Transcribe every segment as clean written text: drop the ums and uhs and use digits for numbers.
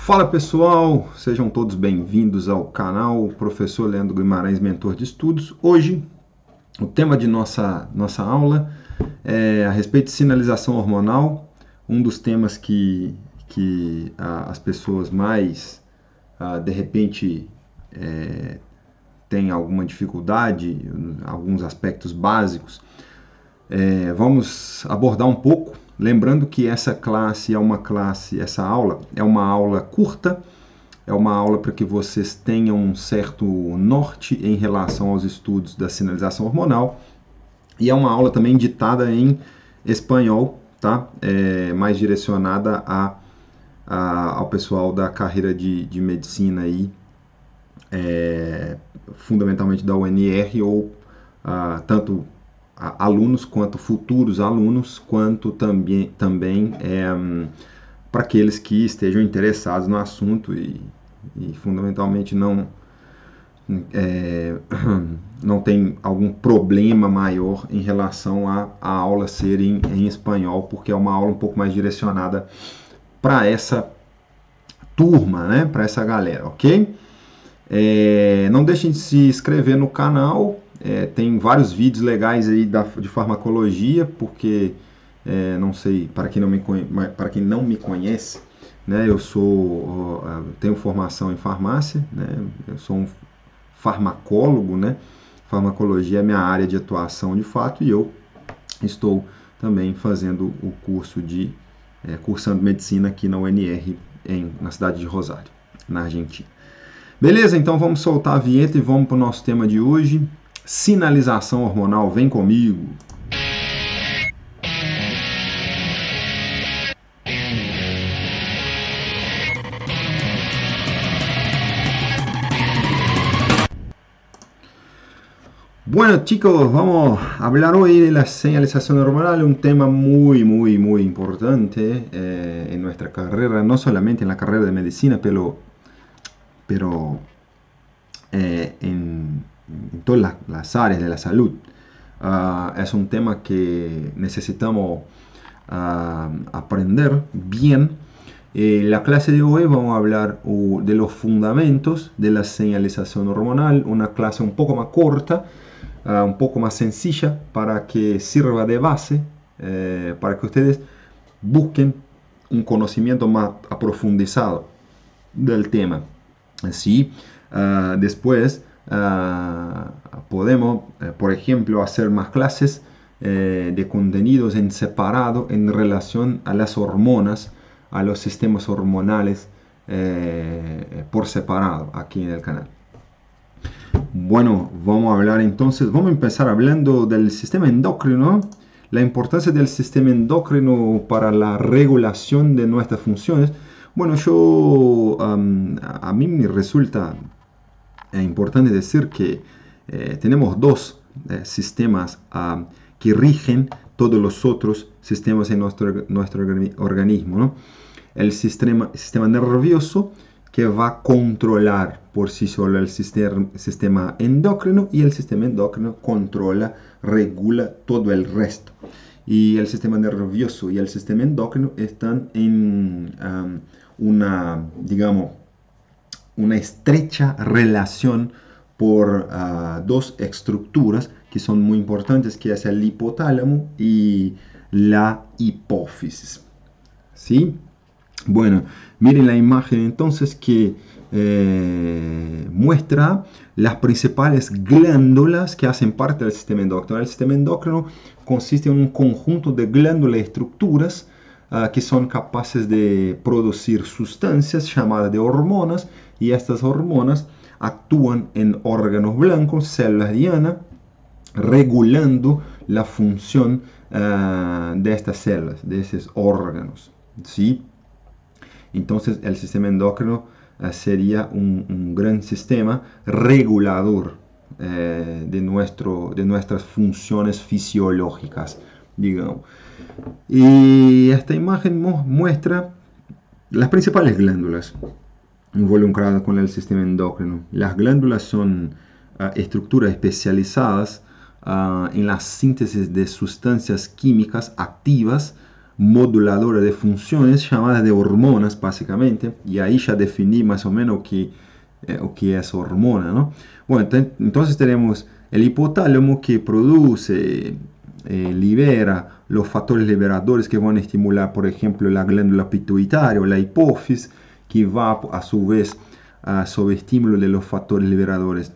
Fala pessoal, sejam todos bem-vindos ao canal Professor Leandro Guimarães, mentor de estudos. Hoje, o tema de nossa aula é a respeito de sinalização hormonal, um dos temas que as pessoas mais, de repente, têm alguma dificuldade, alguns aspectos básicos. Vamos abordar um pouco. Lembrando que essa aula é uma aula curta, é uma aula para que vocês tenham um certo norte em relação aos estudos da sinalização hormonal, e é uma aula também ditada em espanhol, tá? Mais direcionada ao pessoal da carreira de medicina aí, fundamentalmente da UNR, ou tanto alunos quanto futuros alunos, quanto também para aqueles que estejam interessados no assunto e fundamentalmente não tem algum problema maior em relação a aula ser em espanhol, porque é uma aula um pouco mais direcionada para essa turma, né? Para essa galera, ok? Não deixem de se inscrever no canal. Tem vários vídeos legais aí de farmacologia, porque não sei, para quem não me conhece, né, eu tenho formação em farmácia, né, eu sou um farmacólogo, né, farmacologia é minha área de atuação de fato, e eu estou também fazendo o curso cursando medicina aqui na UNR, na cidade de Rosário, na Argentina. Beleza? Então vamos soltar a vinheta e vamos para o nosso tema de hoje. Sinalização hormonal, vem comigo! Bueno chicos, vamos a hablar hoy de la señalización hormonal, un tema muy importante en nuestra carrera, no solamente en la carrera de medicina, pero en todas las áreas de la salud. Es un tema que necesitamos aprender bien. La clase de hoy vamos a hablar de los fundamentos de la señalización hormonal, una clase un poco más corta, un poco más sencilla, para que sirva de base, para que ustedes busquen un conocimiento más aprofundizado del tema. ¿Sí? Después podemos, por ejemplo, hacer más clases de contenidos en separado en relación a las hormonas, a los sistemas hormonales por separado aquí en el canal. Bueno, vamos a empezar hablando del sistema endocrino, la importancia del sistema endocrino para la regulación de nuestras funciones. Bueno, a mí me resulta importante decir que tenemos dos sistemas que rigen todos los otros sistemas en nuestro organismo, ¿no? El sistema nervioso, que va a controlar por sí solo el sistema endocrino, y el sistema endocrino regula todo el resto. Y el sistema nervioso y el sistema endocrino están en una estrecha relación por dos estructuras que son muy importantes, que es el hipotálamo y la hipófisis. ¿Sí? Bueno, miren la imagen entonces que muestra las principales glándulas que hacen parte del sistema endocrino. El sistema endocrino consiste en un conjunto de glándulas y estructuras que son capaces de producir sustancias llamadas de hormonas, y estas hormonas actúan en órganos blancos, células diana, regulando la función de estas células, de esos órganos. ¿Sí? Entonces el sistema endocrino sería un gran sistema regulador de nuestras funciones fisiológicas, digamos. Y esta imagen muestra las principales glándulas involucradas con el sistema endocrino. Las glándulas son estructuras especializadas en la síntesis de sustancias químicas activas moduladora de funciones llamadas de hormonas, básicamente, y ahí ya definí más o menos o que es hormona, ¿no? Bueno, entonces tenemos el hipotálamo que produce, libera los factores liberadores que van a estimular, por ejemplo, la glándula pituitaria o la hipófisis, que va a su vez, sobre estímulo de los factores liberadores,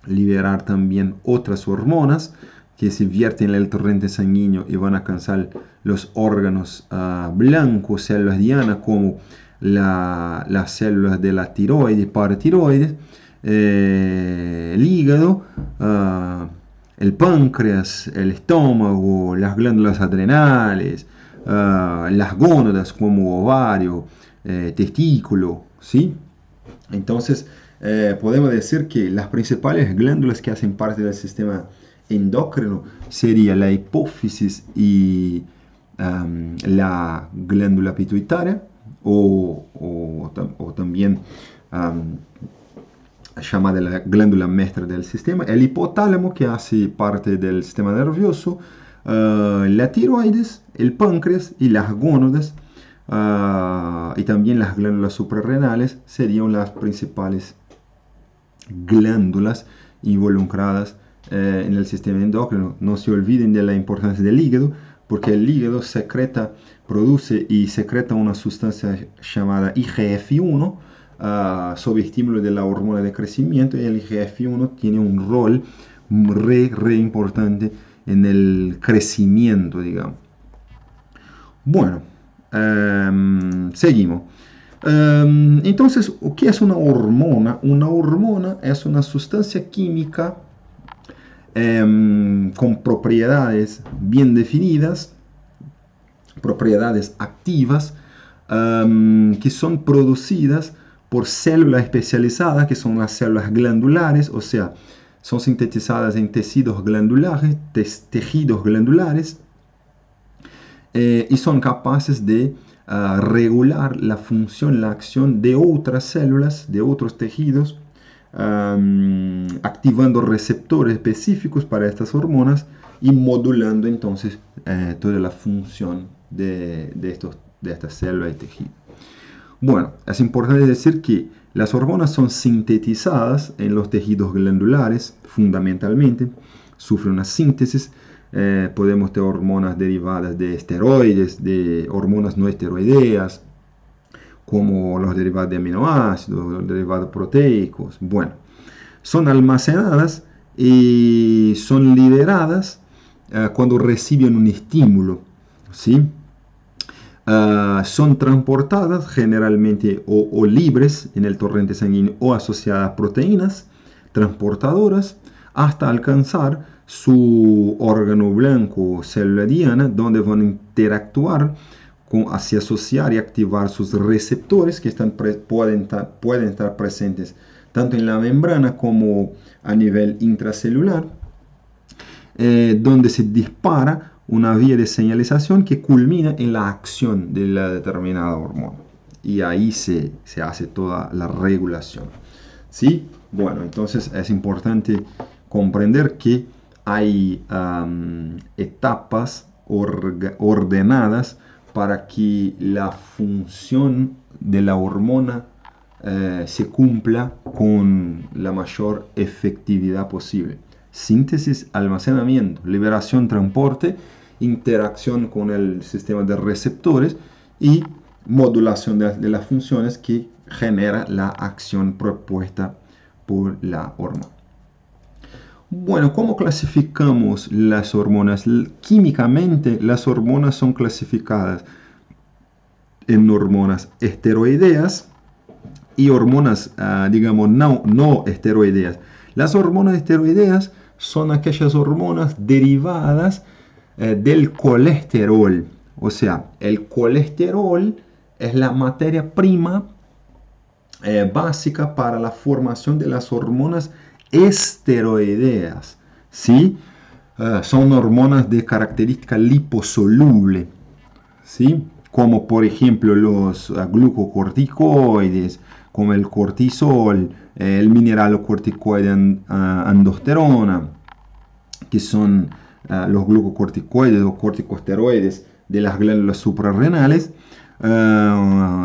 liberar también otras hormonas que se vierten en el torrente sanguíneo y van a alcanzar los órganos blancos, células dianas, como las células de la tiroides, paratiroides, el hígado, el páncreas, el estómago, las glándulas adrenales, las gónadas como ovario, testículo, ¿sí? Entonces, podemos decir que las principales glándulas que hacen parte del sistema endocrino sería la hipófisis y la glándula pituitaria, o también llamada la glándula maestra del sistema, el hipotálamo que hace parte del sistema nervioso, la tiroides, el páncreas y las gónadas, y también las glándulas suprarrenales serían las principales glándulas involucradas en el sistema endocrino. No se olviden de la importancia del hígado, porque el hígado produce y secreta una sustancia llamada IGF-1 sob estímulo de la hormona de crecimiento, y el IGF-1 tiene un rol re importante en el crecimiento, digamos. Bueno, seguimos. Entonces, ¿qué es una hormona? Una hormona es una sustancia química con propiedades bien definidas, propiedades activas, que son producidas por células especializadas, que son las células glandulares, o sea, son sintetizadas en tejidos glandulares, y son capaces de regular la función, la acción de otras células, de otros tejidos, activando receptores específicos para estas hormonas y modulando entonces toda la función de estas células y tejidos. Bueno, es importante decir que las hormonas son sintetizadas en los tejidos glandulares, fundamentalmente, sufren una síntesis. Podemos tener hormonas derivadas de esteroides, de hormonas no esteroideas, como los derivados de aminoácidos, los derivados proteicos. Bueno, son almacenadas y son liberadas cuando reciben un estímulo, ¿sí? Son transportadas generalmente o libres en el torrente sanguíneo o asociadas a proteínas transportadoras hasta alcanzar su órgano blanco o célula diana, donde van a interactuar hacia asociar y activar sus receptores que pueden estar presentes tanto en la membrana como a nivel intracelular, donde se dispara una vía de señalización que culmina en la acción de la determinada hormona. Y ahí se hace toda la regulación. ¿Sí? Bueno, entonces es importante comprender que hay etapas ordenadas para que la función de la hormona se cumpla con la mayor efectividad posible. Síntesis, almacenamiento, liberación, transporte, interacción con el sistema de receptores y modulación de las funciones que genera la acción propuesta por la hormona. Bueno, ¿cómo clasificamos las hormonas? Químicamente, las hormonas son clasificadas en hormonas esteroideas y hormonas, digamos, no esteroideas. Las hormonas esteroideas son aquellas hormonas derivadas del colesterol. O sea, el colesterol es la materia prima básica para la formación de las hormonas esteroideas. ¿Sí? Son hormonas de característica liposoluble, ¿sí? Como por ejemplo los glucocorticoides, como el cortisol, el mineralocorticoide andosterona, que son los glucocorticoides o corticosteroides de las glándulas suprarrenales,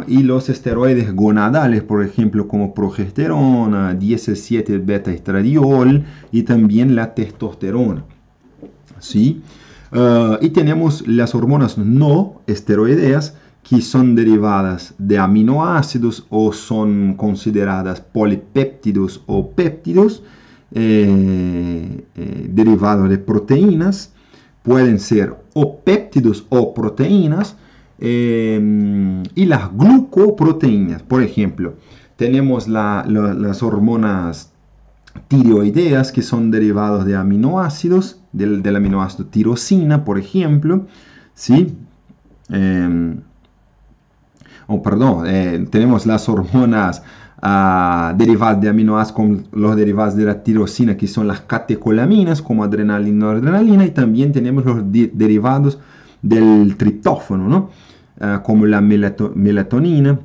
y los esteroides gonadales, por ejemplo, como progesterona, 17 beta estradiol y también la testosterona. ¿Sí? Y tenemos las hormonas no esteroideas, que son derivadas de aminoácidos o son consideradas polipéptidos o péptidos, derivados de proteínas. Pueden ser o péptidos o proteínas, y las glucoproteínas. Por ejemplo, tenemos las hormonas tiroideas, que son derivados de aminoácidos, del aminoácido tirosina, por ejemplo, ¿sí? Tenemos las hormonas derivadas de aminoácidos, como los derivados de la tirosina, que son las catecolaminas, como adrenalina y noradrenalina, y también tenemos los derivados del triptófano, ¿no? Como la melatonina.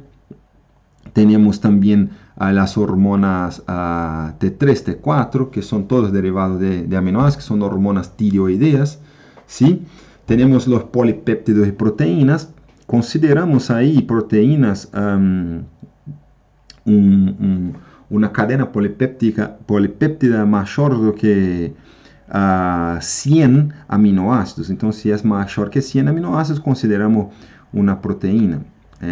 Tenemos también las hormonas T3, T4, que son todos derivados de aminoácidos, que son hormonas tiroideas, ¿sí? Tenemos los polipéptidos y proteínas. Consideramos ahí proteínas, una cadena polipéptida mayor que 100 aminoácidos. Entonces, si es mayor que 100 aminoácidos, consideramos una proteína.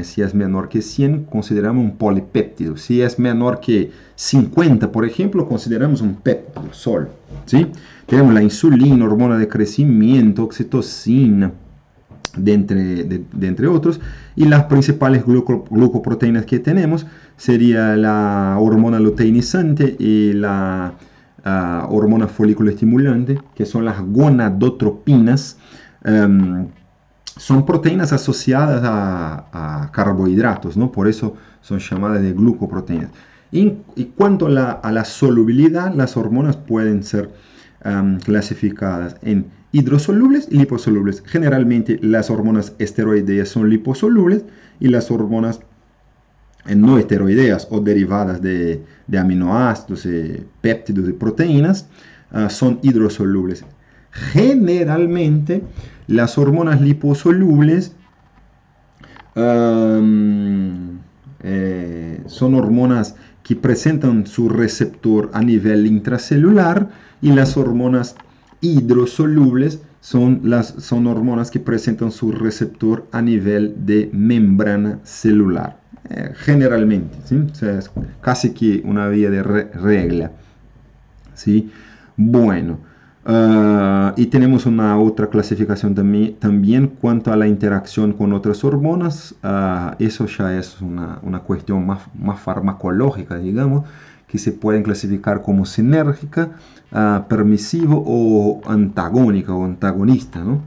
Si es menor que 100, consideramos un polipéptido. Si es menor que 50, por ejemplo, consideramos un péptido solo, ¿sí? Tenemos la insulina, hormona de crecimiento, oxitocina, de entre otros. Y las principales glucoproteínas que tenemos sería la hormona luteinizante y la hormona folículo estimulante, que son las gonadotropinas. Son proteínas asociadas a carbohidratos, ¿no? Por eso son llamadas de glucoproteínas. Y cuanto a la solubilidad, las hormonas pueden ser clasificadas en hidrosolubles y liposolubles. Generalmente las hormonas esteroideas son liposolubles y las hormonas no esteroideas o derivadas de aminoácidos, péptidos y proteínas son hidrosolubles. Generalmente las hormonas liposolubles son hormonas que presentan su receptor a nivel intracelular, y las hormonas hidrosolubles son hormonas que presentan su receptor a nivel de membrana celular. Generalmente, ¿sí? O sea, es casi que una vía de regla, ¿sí? Bueno. Y tenemos una otra clasificación también cuanto a la interacción con otras hormonas. Eso ya es una cuestión más farmacológica, digamos, que se pueden clasificar como sinérgica, permisivo o antagónica o antagonista, ¿no?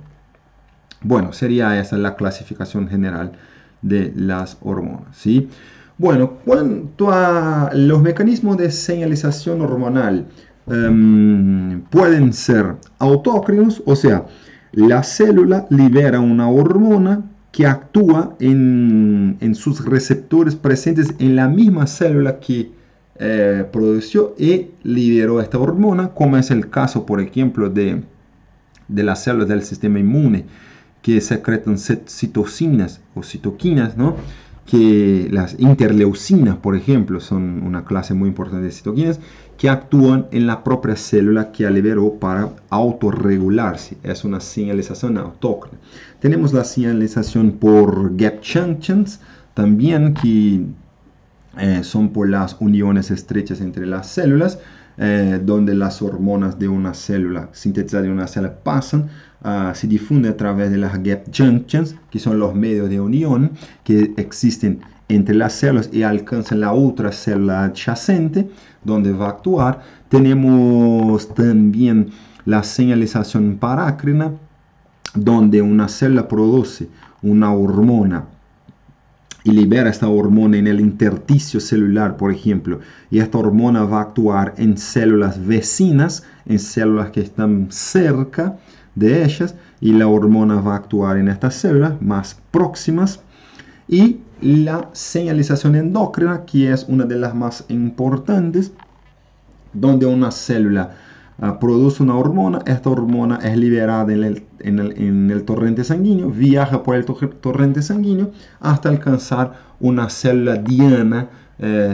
Bueno, sería esa la clasificación general de las hormonas, ¿sí? Bueno, cuanto a los mecanismos de señalización hormonal, pueden ser autócrinos, o sea, la célula libera una hormona que actúa en sus receptores presentes en la misma célula que produjo y liberó esta hormona, como es el caso, por ejemplo, de las células del sistema inmune, que secretan citocinas o citoquinas, ¿no? Que las interleucinas, por ejemplo, son una clase muy importante de citoquinas que actúan en la propia célula que liberó para autorregularse. Es una señalización autócrina. Tenemos la señalización por gap junctions, también, que son por las uniones estrechas entre las células, donde las hormonas de una célula, sintetizadas de una célula, pasan, se difunden a través de las gap junctions, que son los medios de unión que existen entre las células y alcanzan la otra célula adyacente, donde va a actuar. Tenemos también la señalización parácrina, donde una célula produce una hormona y libera esta hormona en el intersticio celular, por ejemplo, y esta hormona va a actuar en células vecinas, en células que están cerca de ellas, y la hormona va a actuar en estas células más próximas. Y la señalización endocrina, que es una de las más importantes, donde una célula produce una hormona, esta hormona es liberada en el torrente sanguíneo, viaja por el torrente sanguíneo hasta alcanzar una célula diana,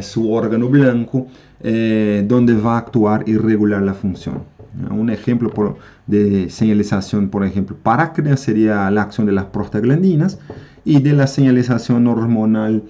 su órgano blanco, donde va a actuar y regular la función. Un ejemplo de señalización, por ejemplo, parácrina sería la acción de las prostaglandinas, y de la señalización hormonal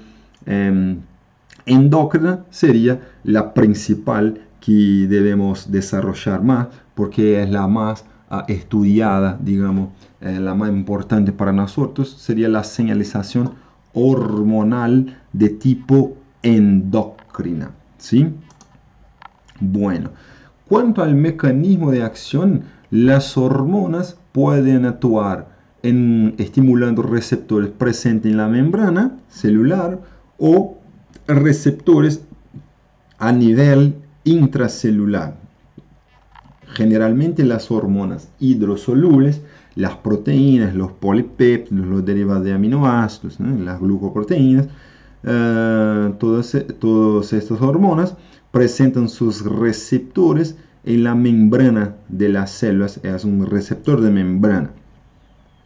endocrina sería la principal que debemos desarrollar más, porque es la más estudiada, digamos, la más importante para nosotros, sería la señalización hormonal de tipo endocrina, ¿sí? Bueno, cuanto al mecanismo de acción, las hormonas pueden actuar estimulando receptores presentes en la membrana celular o receptores a nivel intracelular. Generalmente las hormonas hidrosolubles, las proteínas, los polipéptidos, los derivados de aminoácidos, las glucoproteínas, todas estas hormonas presentan sus receptores en la membrana de las células. Es un receptor de membrana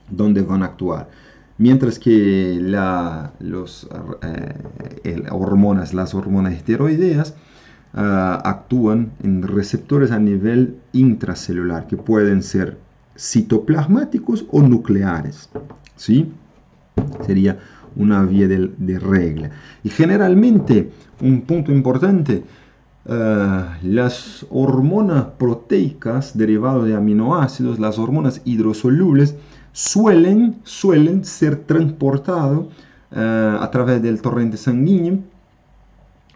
donde van a actuar. Mientras que las hormonas esteroideas actúan en receptores a nivel intracelular, que pueden ser citoplasmáticos o nucleares, ¿sí? Sería una vía de regla. Y generalmente, un punto importante, las hormonas proteicas derivadas de aminoácidos, las hormonas hidrosolubles, suelen ser transportadas a través del torrente sanguíneo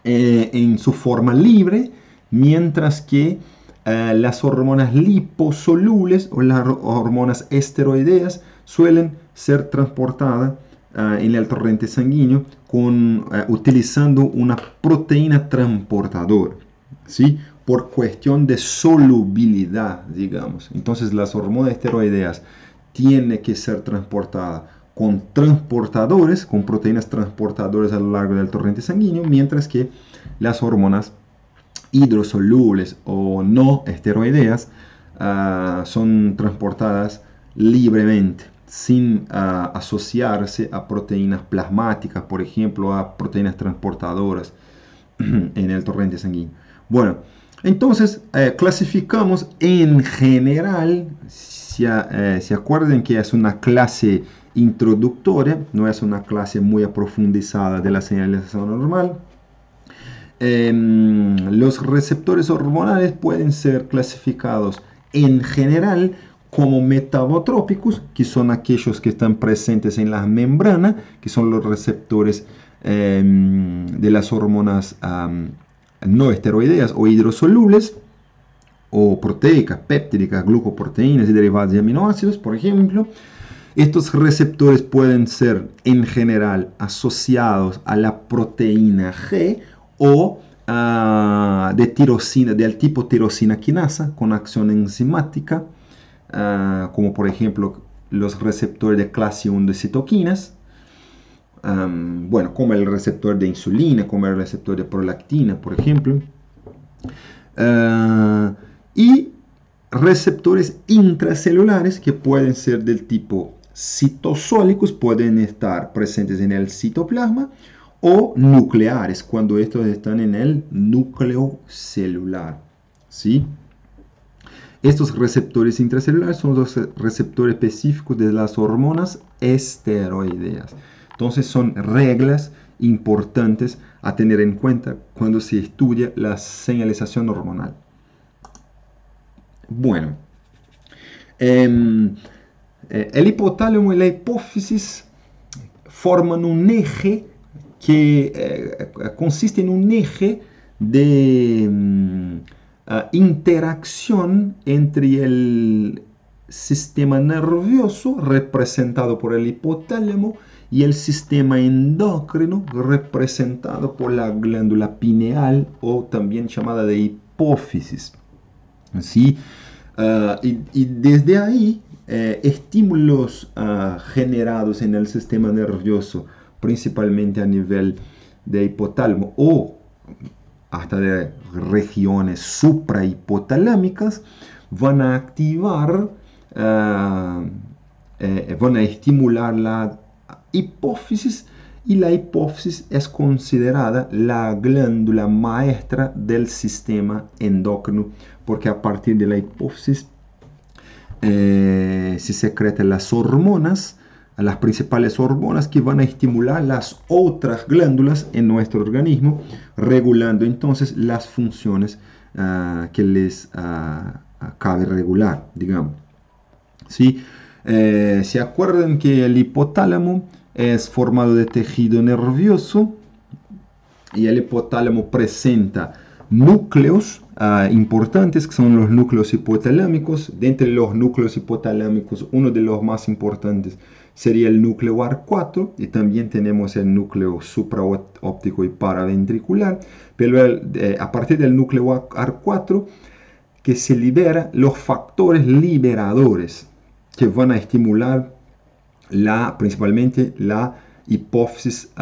en su forma libre, mientras que las hormonas liposolubles o las hormonas esteroideas suelen ser transportadas en el torrente sanguíneo utilizando una proteína transportadora, ¿sí? Por cuestión de solubilidad, digamos. Entonces las hormonas esteroideas tienen que ser transportadas con transportadores, con proteínas transportadoras a lo largo del torrente sanguíneo, mientras que las hormonas hidrosolubles o no esteroideas son transportadas libremente, sin asociarse a proteínas plasmáticas, por ejemplo, a proteínas transportadoras en el torrente sanguíneo. Bueno, entonces clasificamos en general, se acuerdan que es una clase introductoria, no es una clase muy profundizada de la señalización normal. Los receptores hormonales pueden ser clasificados en general como metabotrópicos, que son aquellos que están presentes en la membrana, que son los receptores de las hormonas no esteroideas o hidrosolubles, o proteicas, péptidicas, glucoproteínas y derivados de aminoácidos, por ejemplo. Estos receptores pueden ser en general asociados a la proteína G o del tipo tirosina quinasa con acción enzimática, como por ejemplo los receptores de clase 1 de citoquinas, bueno, como el receptor de insulina, como el receptor de prolactina, por ejemplo. Y receptores intracelulares que pueden ser del tipo citosólicos, pueden estar presentes en el citoplasma, o nucleares, cuando estos están en el núcleo celular, ¿sí? Estos receptores intracelulares son los receptores específicos de las hormonas esteroideas. Entonces son reglas importantes a tener en cuenta cuando se estudia la señalización hormonal. Bueno, el hipotálamo y la hipófisis forman un eje que consiste en un eje de interacción entre el sistema nervioso, representado por el hipotálamo, y el sistema endocrino, representado por la glándula pineal, o también llamada de hipófisis. ¿Sí? Y desde ahí, estímulos generados en el sistema nervioso, principalmente a nivel de hipotálamo, o hasta de regiones suprahipotalámicas, van a activar, van a estimular la hipófisis, y la hipófisis es considerada la glándula maestra del sistema endocrino, porque a partir de la hipófisis se secretan las hormonas, las principales hormonas que van a estimular las otras glándulas en nuestro organismo, regulando entonces las funciones que les cabe regular, digamos. ¿Sí? ¿Se acuerdan que el hipotálamo es formado de tejido nervioso? Y el hipotálamo presenta núcleos importantes, que son los núcleos hipotalámicos. De entre los núcleos hipotalámicos, uno de los más importantes sería el núcleo AR4, y también tenemos el núcleo supraóptico y paraventricular. Pero a partir del núcleo AR4 que se libera los factores liberadores que van a estimular principalmente la hipófisis,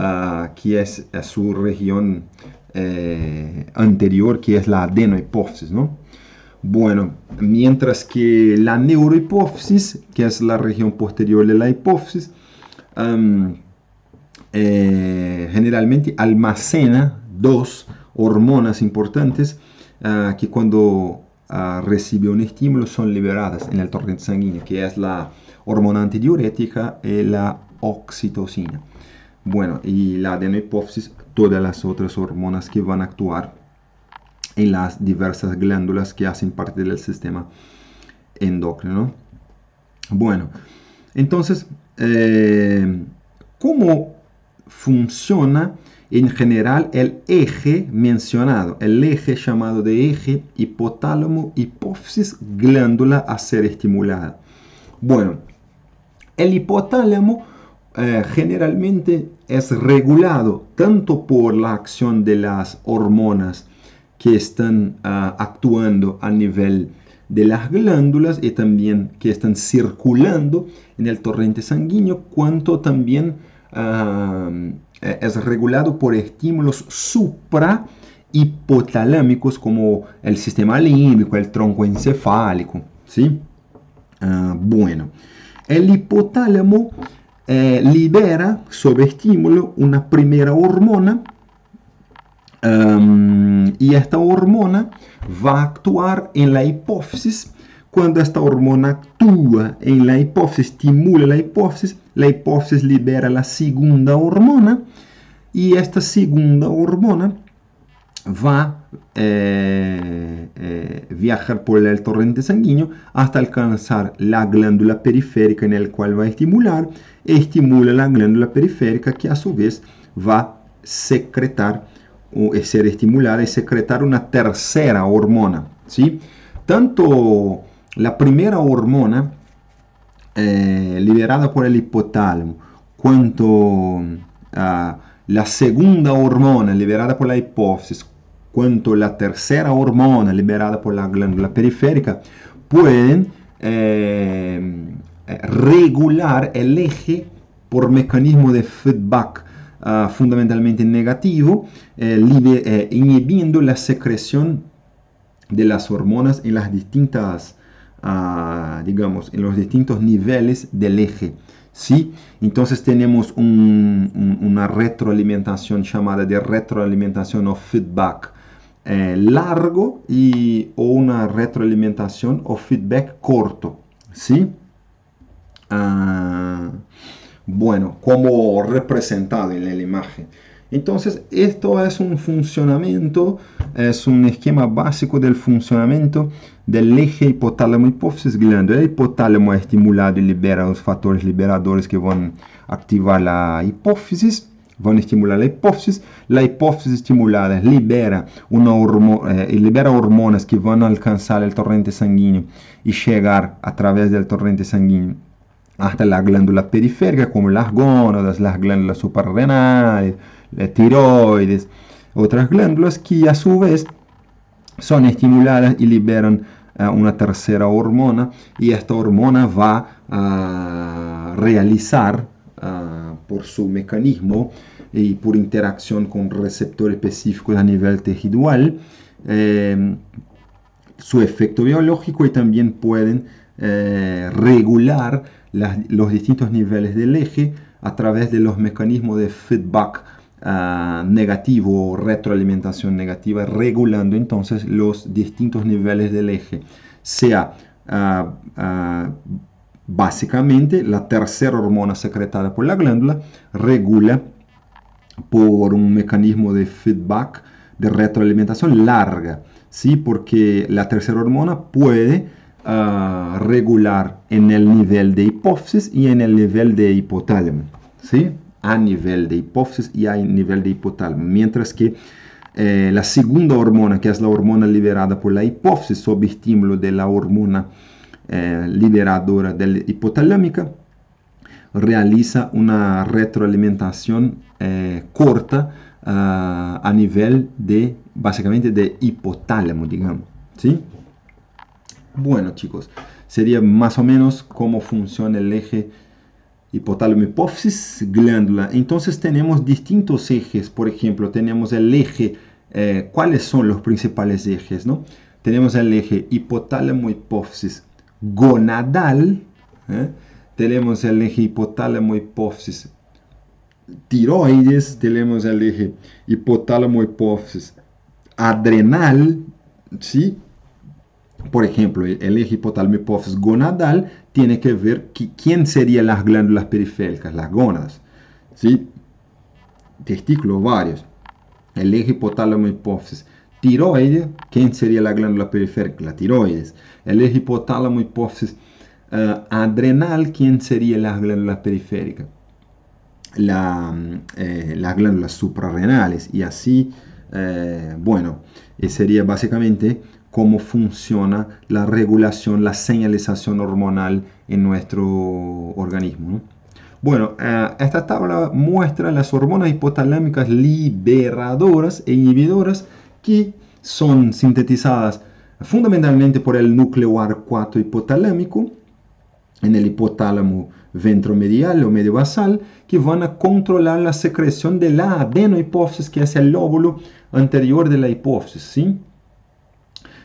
que es su región anterior, que es la adenohipófisis, ¿no? Bueno, mientras que la neurohipófisis, que es la región posterior de la hipófisis, generalmente almacena dos hormonas importantes que cuando recibe un estímulo son liberadas en el torrente sanguíneo, que es la hormona antidiurética y la oxitocina. Bueno, y la adenohipófisis, todas las otras hormonas que van a actuar en las diversas glándulas que hacen parte del sistema endocrino. Bueno, entonces, ¿cómo funciona en general el eje mencionado? El eje llamado de eje hipotálamo, hipófisis, glándula a ser estimulada. Bueno, el hipotálamo generalmente es regulado tanto por la acción de las hormonas que están actuando a nivel de las glándulas y también que están circulando en el torrente sanguíneo, cuanto también es regulado por estímulos suprahipotalámicos como el sistema límbico, el tronco encefálico, ¿sí? Bueno, el hipotálamo libera sobre estímulo una primera hormona, y esta hormona va a actuar en la hipófisis. Cuando esta hormona actúa en la hipófisis, estimula la hipófisis libera la segunda hormona, y esta segunda hormona va a viajar por el torrente sanguíneo hasta alcanzar la glándula periférica, en el cual va a estimular, e estimula la glándula periférica, que a su vez va a secretar o ser estimulada y secretar una tercera hormona, ¿sí? Tanto la primera hormona liberada por el hipotálamo, cuanto la segunda hormona liberada por la hipófisis, cuanto la tercera hormona liberada por la glándula periférica, pueden regular el eje por mecanismo de feedback fundamentalmente negativo, inhibiendo la secreción de las hormonas en las distintas, digamos, en los distintos niveles del eje, ¿sí? Entonces tenemos una retroalimentación llamada de retroalimentación o feedback largo o una retroalimentación o feedback corto, ¿sí? Bueno, como representado en la imagen. Entonces, esto es un funcionamiento, es un esquema básico del funcionamiento del eje hipotálamo-hipófisis glándula. El hipotálamo es estimulado y libera los factores liberadores que van a activar la hipófisis, van a estimular la hipófisis. La hipófisis estimulada libera hormonas que van a alcanzar el torrente sanguíneo y llegar a través del torrente sanguíneo hasta la glándula periférica, como las gónadas, las glándulas suprarrenales, la tiroides, otras glándulas que a su vez son estimuladas y liberan una tercera hormona, y esta hormona va a realizar por su mecanismo y por interacción con receptores específicos a nivel tejidual, su efecto biológico, y también pueden regular los distintos niveles del eje a través de los mecanismos de feedback negativo o retroalimentación negativa, regulando entonces los distintos niveles del eje, sea básicamente la tercera hormona secretada por la glándula regula por un mecanismo de feedback, de retroalimentación larga, ¿sí? Porque la tercera hormona puede regular en el nivel de hipófisis y en el nivel de hipotálamo, ¿sí? A nivel de hipófisis y a nivel de hipotálamo, mientras que la segunda hormona, que es la hormona liberada por la hipófisis sob estímulo de la hormona liberadora del hipotalámica, realiza una retroalimentación corta a nivel de, básicamente, de hipotálamo, digamos, ¿sí? Bueno, chicos, sería más o menos cómo funciona el eje hipotálamo, hipófisis, glándula. Entonces tenemos distintos ejes. Por ejemplo, tenemos el eje, ¿cuáles son los principales ejes, no? Tenemos el eje hipotálamo, hipófisis gonadal, tenemos el eje hipotálamo, hipófisis tiroides, tenemos el eje hipotálamo, hipófisis adrenal, ¿sí? Por ejemplo, el eje hipotálamo, hipófisis gonadal tiene que ver quién serían las glándulas periféricas, las gónadas, ¿sí? Testículos varios. El eje hipotálamo, hipófisis tiroides, ¿quién sería la glándula periférica? La tiroides. El eje hipotálamo, hipófisis adrenal, ¿quién sería las glándulas periféricas? Las glándulas suprarrenales. Y así, bueno, sería básicamente cómo funciona la regulación, la señalización hormonal en nuestro organismo, ¿no? Bueno, esta tabla muestra las hormonas hipotalámicas liberadoras e inhibidoras que son sintetizadas fundamentalmente por el núcleo arcuato hipotalámico en el hipotálamo ventromedial o medio basal, que van a controlar la secreción de la adenohipófisis, que es el lóbulo anterior de la hipófisis, ¿sí?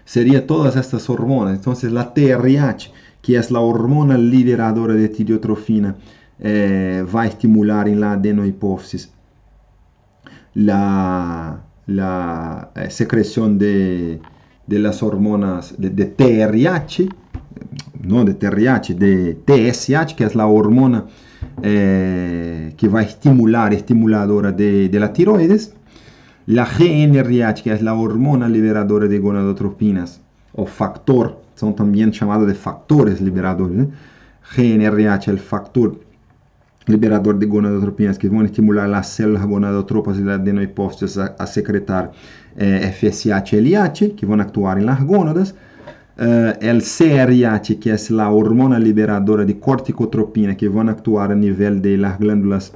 Serían todas estas hormonas. Entonces la TRH, que es la hormona liberadora de tireotrofina, va a estimular en la adenohipófisis la secreción de las hormonas de TRH, no de TRH, de TSH, que es la hormona que va a estimuladora de la tiroides. La GnRH, que es la hormona liberadora de gonadotropinas, o factor, son también llamados de factores liberadores, ¿eh? GnRH, el factor liberador de gonadotropinas, que van a estimular las células gonadotropas de la adenohipófisis a secretar FSH y LH, que van a actuar en las gónadas. El CRH, que es la hormona liberadora de corticotropina, que van a actuar a nivel de las glándulas,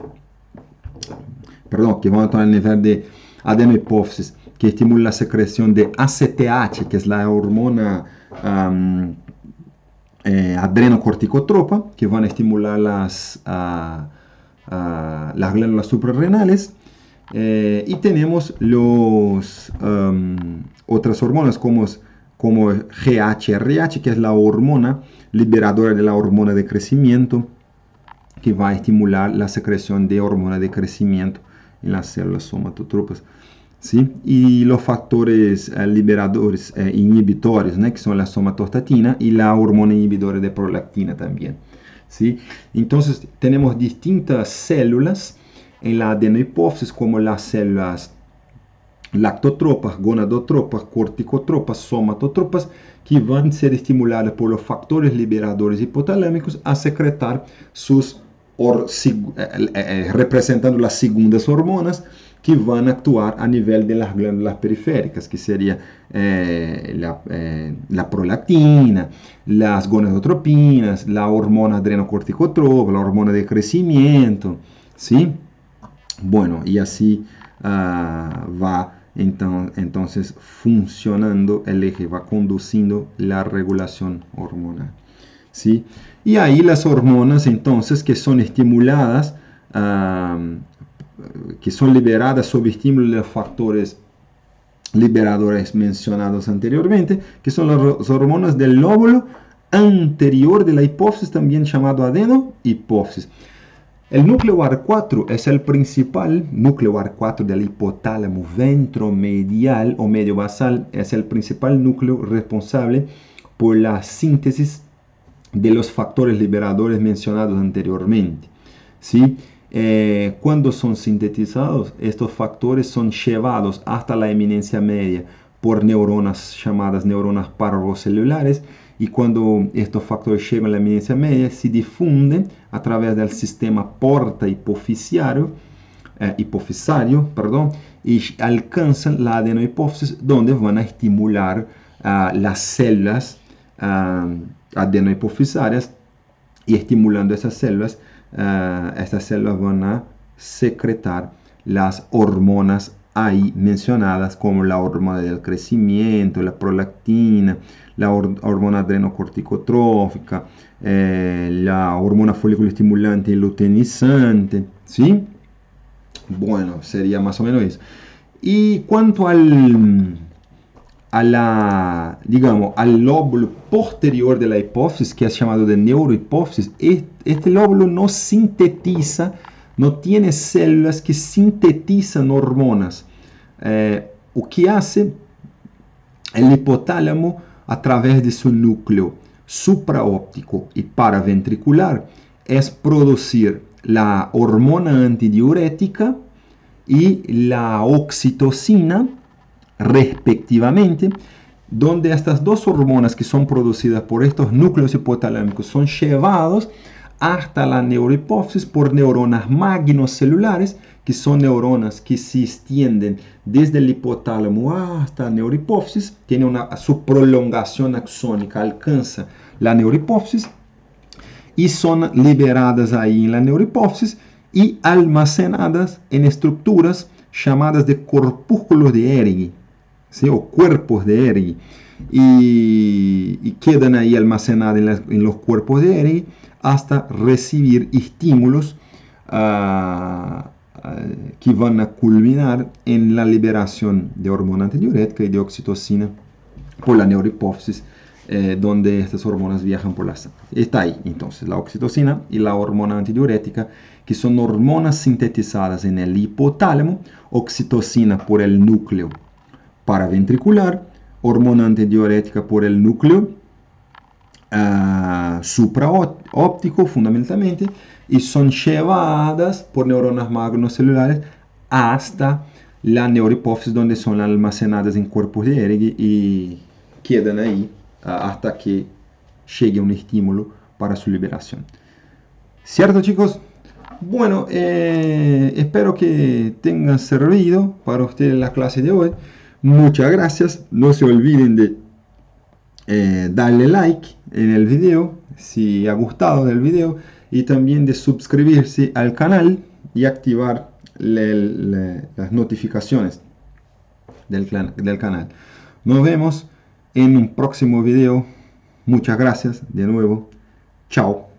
perdón, que van a actuar a nivel de adenohipófisis, que estimula la secreción de ACTH, que es la hormona adrenocorticotropa, que van a estimular las glándulas suprarrenales. Y tenemos otras hormonas como GHRH, que es la hormona liberadora de la hormona de crecimiento, que va a estimular la secreción de hormona de crecimiento en las células somatotropas, ¿sí? Y los factores liberadores inhibitorios, ¿no? Que son la somatostatina y la hormona inhibidora de prolactina también, ¿sí? Entonces tenemos distintas células en la adenohipófisis, como las células lactotropas, gonadotropas, corticotropas, somatotropas, que van a ser estimuladas por los factores liberadores hipotalámicos a secretar representando las segundas hormonas que van a actuar a nivel de las glándulas periféricas, que sería la prolactina, las gonadotropinas, la hormona adrenocorticotropa, la hormona de crecimiento, ¿sí? Bueno, y así va entonces funcionando el eje, va conduciendo la regulación hormonal, ¿sí? Y ahí las hormonas entonces que son estimuladas que son liberadas sob estímulo de los factores liberadores mencionados anteriormente, que son las hormonas del lóbulo anterior de la hipófisis, también llamado adenohipófisis. El núcleo AR4 es el principal núcleo AR4 del hipotálamo ventromedial o medio basal, es el principal núcleo responsable por la síntesis de los factores liberadores mencionados anteriormente. ¿Sí? Cuando son sintetizados, estos factores son llevados hasta la eminencia media por neuronas llamadas neuronas parvocelulares, y cuando estos factores llegan a la eminencia media, se difunden a través del sistema porta hipofisario, y alcanzan la adenohipófisis, donde van a estimular las células adenohipofisarias, y estimulando esas células van a secretar las hormonas ahí mencionadas, como la hormona del crecimiento, la prolactina, la hormona adrenocorticotrófica, la hormona folículo estimulante y luteinizante, ¿sí? Bueno, sería más o menos eso. Y cuanto al lóbulo posterior de la hipófisis, que es llamado de neurohipófisis, este lóbulo no sintetiza, no tiene células que sintetizan hormonas. O que hace el hipotálamo a través de su núcleo supraóptico y paraventricular es producir la hormona antidiurética y la oxitocina, respectivamente, donde estas dos hormonas que son producidas por estos núcleos hipotalámicos son llevados hasta la neurohipófisis por neuronas magnocelulares, que son neuronas que se extienden desde el hipotálamo hasta la neurohipófisis, tiene su prolongación axónica, alcanza la neurohipófisis y son liberadas ahí en la neurohipófisis y almacenadas en estructuras llamadas de corpúsculos de Ergi, ¿sí? O cuerpos de Ergi, y quedan ahí almacenadas en los cuerpos de Ergi hasta recibir estímulos que van a culminar en la liberación de hormona antidiurética y de oxitocina por la neurohipófisis, donde estas hormonas viajan por la sangre. Está ahí entonces la oxitocina y la hormona antidiurética, que son hormonas sintetizadas en el hipotálamo, oxitocina por el núcleo paraventricular, hormona antidiurética por el núcleo supraóptico fundamentalmente, y son llevadas por neuronas magnocelulares hasta la neurohipófisis, donde son almacenadas en cuerpos de Ergi y quedan ahí hasta que llegue un estímulo para su liberación. ¿Cierto, chicos? Bueno, espero que tengan servido para ustedes la clase de hoy. Muchas gracias. No se olviden de darle like en el video si ha gustado del video, y también de suscribirse al canal y activar las notificaciones del canal. Nos vemos en un próximo video. Muchas gracias de nuevo. Chao.